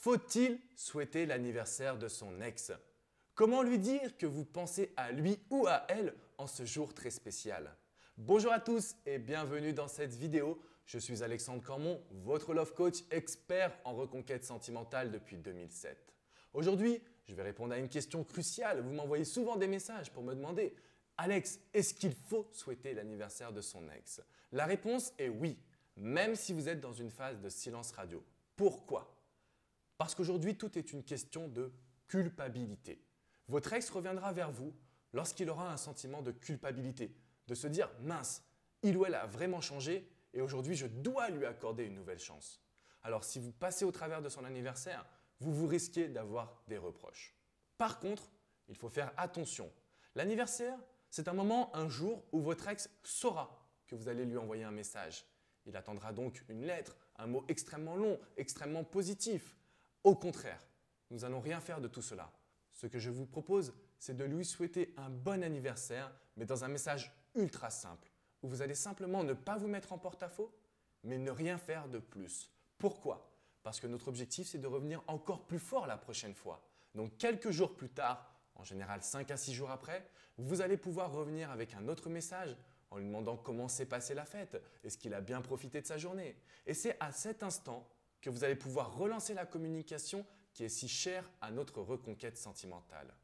Faut-il souhaiter l'anniversaire de son ex? Comment lui dire que vous pensez à lui ou à elle en ce jour très spécial? Bonjour à tous et bienvenue dans cette vidéo. Je suis Alexandre Cormon, votre love coach expert en reconquête sentimentale depuis 2007. Aujourd'hui, je vais répondre à une question cruciale. Vous m'envoyez souvent des messages pour me demander « Alex, est-ce qu'il faut souhaiter l'anniversaire de son ex ?» La réponse est oui, même si vous êtes dans une phase de silence radio. Pourquoi? Parce qu'aujourd'hui, tout est une question de culpabilité. Votre ex reviendra vers vous lorsqu'il aura un sentiment de culpabilité, de se dire « mince, il ou elle a vraiment changé et aujourd'hui je dois lui accorder une nouvelle chance ». Alors si vous passez au travers de son anniversaire, vous risquez d'avoir des reproches. Par contre, il faut faire attention. L'anniversaire, c'est un moment, un jour où votre ex saura que vous allez lui envoyer un message. Il attendra donc une lettre, un mot extrêmement long, extrêmement positif. Au contraire, nous n'allons rien faire de tout cela. Ce que je vous propose, c'est de lui souhaiter un bon anniversaire, mais dans un message ultra simple, où vous allez simplement ne pas vous mettre en porte-à-faux, mais ne rien faire de plus. Pourquoi? Parce que notre objectif, c'est de revenir encore plus fort la prochaine fois. Donc quelques jours plus tard, en général 5 à 6 jours après, vous allez pouvoir revenir avec un autre message en lui demandant comment s'est passée la fête, est-ce qu'il a bien profité de sa journée. Et c'est à cet instant que vous allez pouvoir relancer la communication qui est si chère à notre reconquête sentimentale.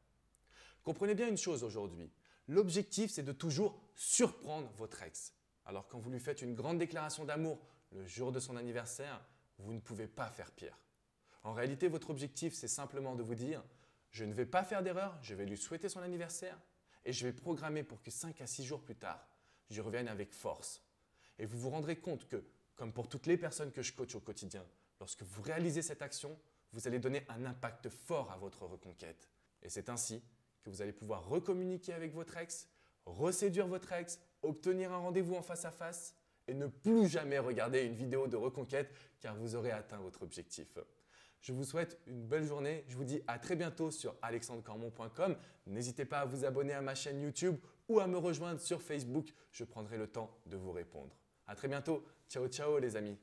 Comprenez bien une chose aujourd'hui, l'objectif c'est de toujours surprendre votre ex. Alors quand vous lui faites une grande déclaration d'amour le jour de son anniversaire, vous ne pouvez pas faire pire. En réalité, votre objectif c'est simplement de vous dire « je ne vais pas faire d'erreur, je vais lui souhaiter son anniversaire et je vais programmer pour que 5 à 6 jours plus tard, j'y revienne avec force. » Et vous vous rendrez compte que, comme pour toutes les personnes que je coach au quotidien, lorsque vous réalisez cette action, vous allez donner un impact fort à votre reconquête. Et c'est ainsi que vous allez pouvoir recommuniquer avec votre ex, reséduire votre ex, obtenir un rendez-vous en face à face et ne plus jamais regarder une vidéo de reconquête car vous aurez atteint votre objectif. Je vous souhaite une belle journée. Je vous dis à très bientôt sur alexandrecormon.com. N'hésitez pas à vous abonner à ma chaîne YouTube ou à me rejoindre sur Facebook. Je prendrai le temps de vous répondre. À très bientôt. Ciao, ciao les amis.